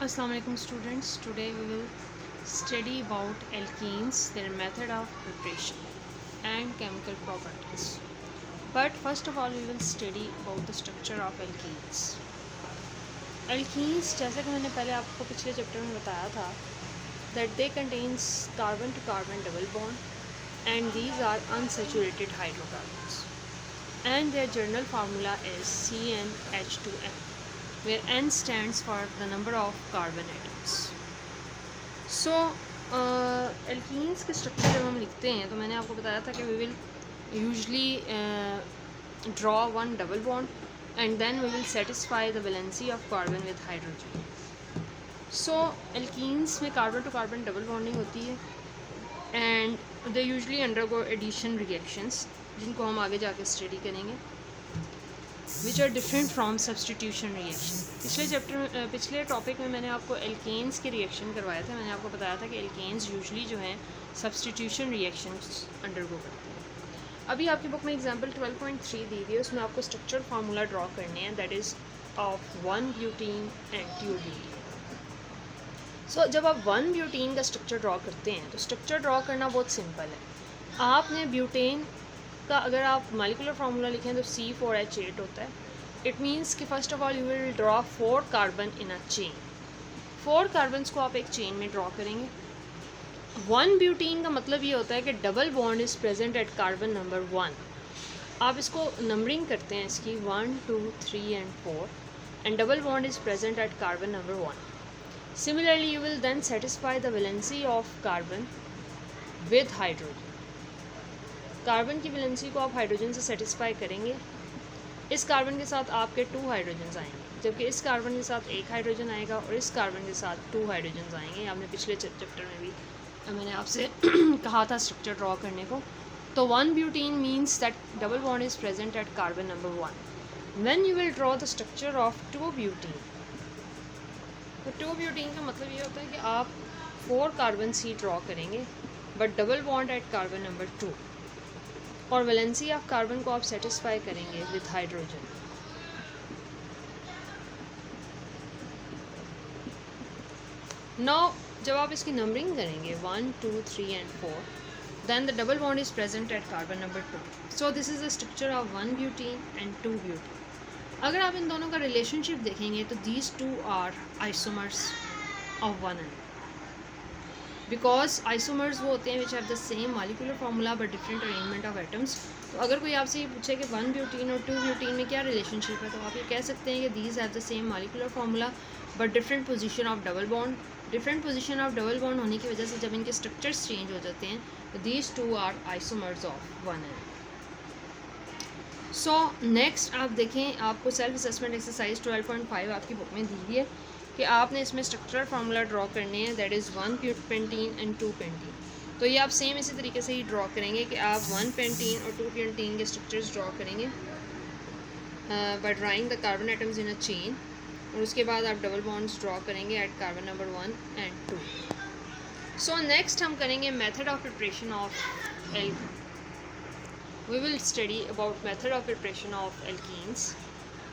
Assalamu alaikum students. Today we will study about alkenes, their method of preparation and chemical properties. But first of all we will study about the structure of alkenes. Alkenes जैसे कि मैंने पहले आपको पिछले chapter में बताया था that they contains carbon to carbon double bond and these are unsaturated hydrocarbons and their general formula is CnH2n where N stands for the number of carbon atoms. So alkenes के structure जब हम लिखते हैं तो मैंने आपको बताया था कि we will usually draw one double bond and then we will satisfy the valency of carbon with hydrogen. So alkenes में carbon to carbon double bonding होती है and they usually undergo addition reactions जिनको हम आगे जाके study करेंगे which are different from substitution reaction. पिछले topic में मैंने आपको एल्केन्स के रिएक्शन करवाया था. मैंने आपको बताया था कि एल्केन्स यूजली जो हैं सब्सटीट्यूशन रिएक्शंस अंडरगो करते हैं. अभी आपकी बुक में एग्जांपल 12.3 दी हुई है, उसमें आपको स्ट्रक्चर फार्मूला ड्रॉ करने हैं that is of 1 butene and 2 butene. So जब आप 1 ब्यूटीन का स्ट्रक्चर ड्रॉ करते हैं तो स्ट्रक्चर ड्रॉ करना बहुत सिंपल है. आपने ब्यूटेन का अगर आप मालिकुलर फार्मूला लिखें तो C4H8 होता है. इट मीन्स कि first of all you will draw 4 carbon in a chain. 4 carbons को आप एक चेन में ड्रॉ करेंगे. 1 ब्यूटीन का मतलब ये होता है कि double bond is present at carbon number 1. आप इसको नंबरिंग करते हैं इसकी 1 2 3 and 4 and double bond is present at carbon number 1. Similarly you will then satisfy the valency of carbon with hydrogen. Carbon की वैलेंसी को आप हाइड्रोजन से satisfy करेंगे. इस कार्बन के साथ आपके 2 हाइड्रोजन आएंगे, जबकि इस कार्बन के साथ 1 हाइड्रोजन आएगा और इस कार्बन के साथ 2 हाइड्रोजन आएंगे. आपने पिछले चैप्टर में भी मैंने आपसे कहा था स्ट्रक्चर ड्रॉ करने को. तो 1 butene means that double bond is present at carbon number 1. When you will draw the structure of 2 butene, तो 2 ब्यूटीन का मतलब ये होता है कि आप 4 कार्बन सी ड्रॉ करेंगे but double bond at carbon number 2 और वैलेंसी ऑफ कार्बन को आप सेटिस्फाई करेंगे विद हाइड्रोजन. नाउ जब आप इसकी नंबरिंग करेंगे 1 2 3 and 4 then the double bond is present at carbon number 2. So this is the structure of 1 butene and 2 butene. अगर आप इन दोनों का रिलेशनशिप देखेंगे तो these 2 are isomers of one another because isomers वो होते हैं which have the same molecular formula but different arrangement of atoms. तो अगर कोई आपसे ये पूछे कि 1 ब्यूटीन और 2 ब्यूटीन में क्या रिलेशनशिप है तो आप ये कह सकते हैं कि these have the same molecular formula but different position of double bond. Different position of double bond होने की वजह से जब इनके स्ट्रक्चर्स चेंज हो जाते हैं तो these 2 are isomers of one another. So next आप देखें, आपको सेल्फ असेसमेंट एक्सरसाइज 12.5 आपकी बुक में दी हुई है कि आपने इसमें स्ट्रक्चरल फार्मूला ड्रॉ करने हैं that is 1 pentene and 2 pentene. तो ये आप सेम इसी तरीके से ही ड्रॉ करेंगे कि आप 1 पेंटीन और 2 पेंटीन के स्ट्रक्चर्स ड्रॉ करेंगे by drawing the carbon atoms in a chain और उसके बाद आप डबल बॉन्ड्स ड्रॉ करेंगे at carbon number 1 and 2. So next हम करेंगे method of preparation of alkene. We will study about method of preparation of alkenes.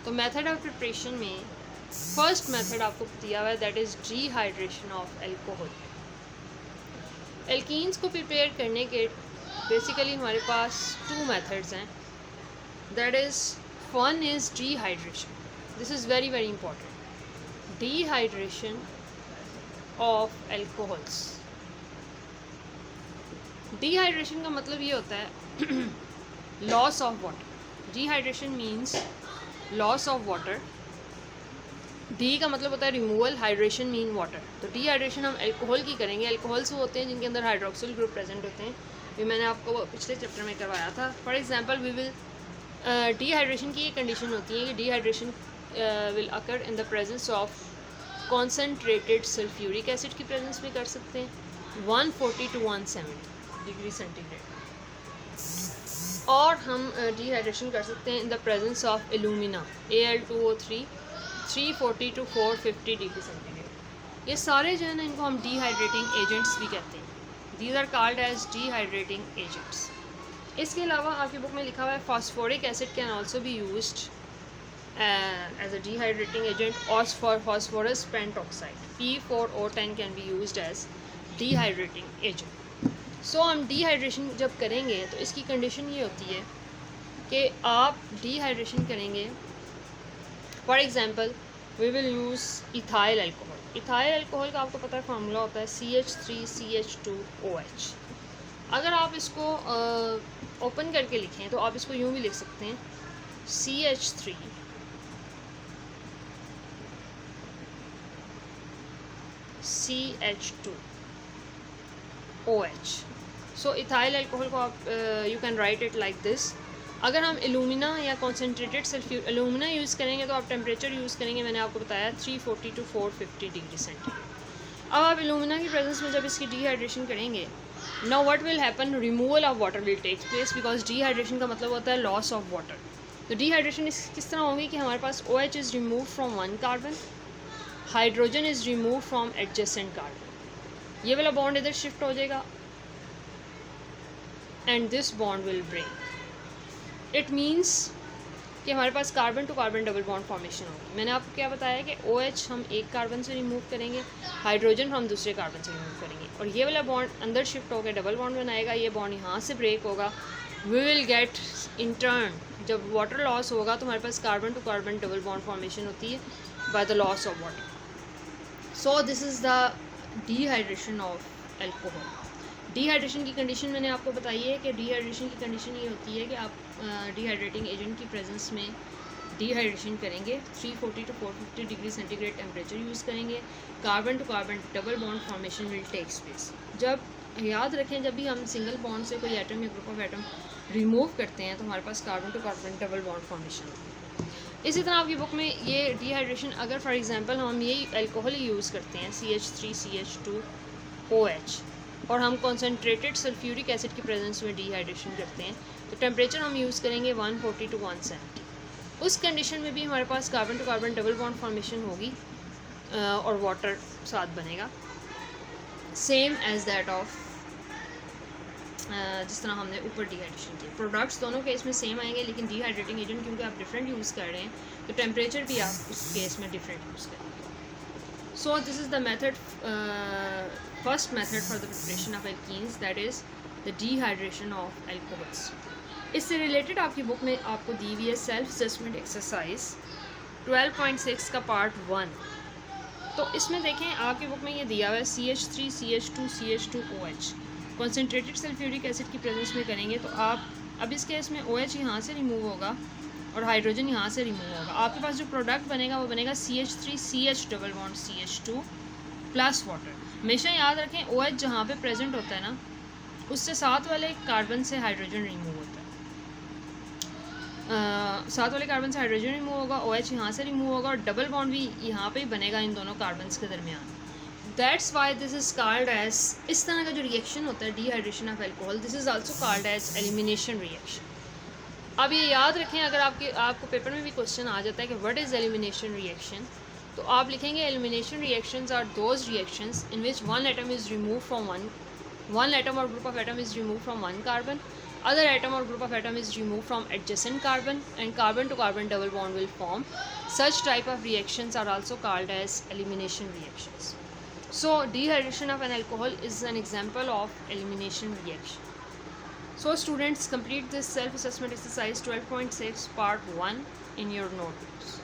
तो method of preparation में first method आपको दिया हुआ है that is dehydration of alcohol. Alkenes को prepare करने के बेसिकली हमारे पास 2 मेथड्स हैं. That is one is dehydration. This is very very important. Dehydration of alcohols. Dehydration का मतलब ये होता है loss of water. Dehydration means loss of water. D का मतलब होता है रिमूवल, हाइड्रेशन मीन वाटर. तो डिहाइड्रेशन हम एल्कोहल की करेंगे. एल्कोहल्स वो होते हैं जिनके अंदर हाइड्रोक्सिल ग्रुप प्रेजेंट होते हैं. ये मैंने आपको पिछले चैप्टर में करवाया था. For example we will dehydration की ये कंडीशन होती है कि dehydration will occur in the presence of concentrated sulphuric acid की प्रेजेंस में कर सकते हैं 140 to 170 डिग्री सेंटीग्रेड. और हम डिहाइड्रेशन कर सकते हैं इन the presence of alumina Al2O3 340 to 450 degree centigrade. ये सारे जो है ना इनको हम डिहाइड्रेटिंग एजेंट्स भी कहते हैं. These are called as dehydrating agents. इसके अलावा आपकी बुक में लिखा हुआ है phosphoric acid can also be used as a dehydrating agent, or for phosphorus pentoxide, P4O10 can be used as dehydrating agent. So हम डिहाइड्रेशन जब करेंगे तो इसकी कंडीशन ये होती है कि आप डिहाइड्रेशन करेंगे, for example we will use ethyl alcohol. Ethyl alcohol का आपको पता है फार्मूला होता है CH3CH2OH। अगर आप इसको ओपन करके लिखें तो आप इसको यूँ भी लिख सकते हैं CH3CH2OH। सो इथाइल अल्कोहल को आप you can write it like this. अगर हम एलुमिना या कॉन्सेंट्रेटेड सल्फ्यूर एलुमिना यूज़ करेंगे तो आप टेम्परेचर यूज़ करेंगे, मैंने आपको बताया 340 to 450 डिग्री सेंटीग्रेड। अब आप एलुमिना की प्रेजेंस में जब इसकी डिहाइड्रेशन करेंगे, now what will happen, removal of water will take place, because dehydration का मतलब होता है लॉस ऑफ वाटर। तो डिहाइड्रेशन किस तरह होगी कि हमारे पास OH is remove from one carbon, hydrogen is remove from adjacent carbon, ये वाला बॉन्ड इधर शिफ्ट हो जाएगा and this bond will break. It means कि हमारे पास carbon to carbon double bond formation होगी। मैंने आपको क्या बताया कि OH हम एक कार्बन से रिमूव करेंगे, हाइड्रोजन हम दूसरे कार्बन से रिमूव करेंगे, और ये वाला बॉन्ड अंदर शिफ्ट होकर डबल बॉन्ड बनाएगा, ये बॉन्ड यहाँ से ब्रेक होगा। We will get in turn, जब वाटर लॉस होगा तो हमारे पास carbon to carbon double bond formation होती है by the loss of water. So this is the dehydration of alcohol. Dehydration की कंडीशन मैंने आपको बताई है कि डिहाइड्रेशन की कंडीशन ये होती है कि आप डिहाइड्रेटिंग एजेंट की प्रेजेंस में डिहाइड्रेशन करेंगे, 340 to 450 degree centigrade temperature use करेंगे, carbon to carbon double bond formation will take place. जब याद रखें, जब भी हम सिंगल बॉन्ड से कोई एटम या ग्रुप ऑफ एटम रिमूव करते हैं तो हमारे पास carbon to carbon double bond formation होती है। इसी तरह आपकी बुक में ये डिहाइड्रेशन, अगर फॉर एग्जांपल हम यही अल्कोहल यूज़ करते हैं CH3CH2OH और हम कॉन्सेंट्रेटेड सल्फ्यूरिक एसिड की प्रेजेंस में डिहाइड्रेशन करते हैं, तो टेम्परेचर हम यूज़ करेंगे 140 to 170। उस कंडीशन में भी हमारे पास carbon to carbon double bond formation होगी और वाटर साथ बनेगा, सेम एज दैट ऑफ जिस तरह हमने ऊपर डिहाइड्रेशन किया। प्रोडक्ट्स दोनों केस में सेम आएंगे, लेकिन डिहाइड्रेटिंग एजेंट क्योंकि आप डिफरेंट यूज़ कर रहे हैं तो टेम्परेचर भी आप उस केस में डिफरेंट यूज़ करेंगे। सो this is the method, first method for the preparation of alkenes, that is the dehydration of alcohols. इससे रिलेटेड आपकी बुक में आपको दी हुई है सेल्फ असेसमेंट एक्सरसाइज 12.6 का पार्ट 1। तो इसमें देखें आपकी बुक में ये दिया हुआ है CH3CH2CH2OH कॉन्सेंट्रेटेड सल्फ्यूरिक एसिड की प्रेजेंस में करेंगे तो आप, अब इस केस में OH यहाँ से रिमूव होगा और हाइड्रोजन यहाँ से रिमूव होगा। आपके पास जो प्रोडक्ट बनेगा वो बनेगा CH3CH double bond CH2 plus water. हमेशा याद रखें OH जहाँ पे प्रेजेंट होता है ना, उससे साथ वाले कार्बन से हाइड्रोजन रिमूव होता है, साथ वाले कार्बन से हाइड्रोजन रिमूव होगा, OH यहाँ से रिमूव होगा और डबल बॉन्ड भी यहाँ पे ही बनेगा इन दोनों कार्बन्स के दरमियान। That's why this is called as, इस तरह का जो रिएक्शन होता है dehydration of alcohol, this is also called as elimination reaction. अब ये याद रखें, अगर आपको पेपर में भी क्वेश्चन आ जाता है कि व्हाट इज़ एलिमिनेशन रिएक्शन, तो आप लिखेंगे elimination reactions are those reactions in which one atom is remove from one atom or group of atom is removed from one carbon, other atom or group of atom is removed from adjacent carbon, and carbon to carbon double bond will form. Such type of reactions are also called as elimination reactions. So dehydration of an alcohol is an example of elimination reaction. So students, complete this self assessment exercise 12.6 part 1 in your notebooks.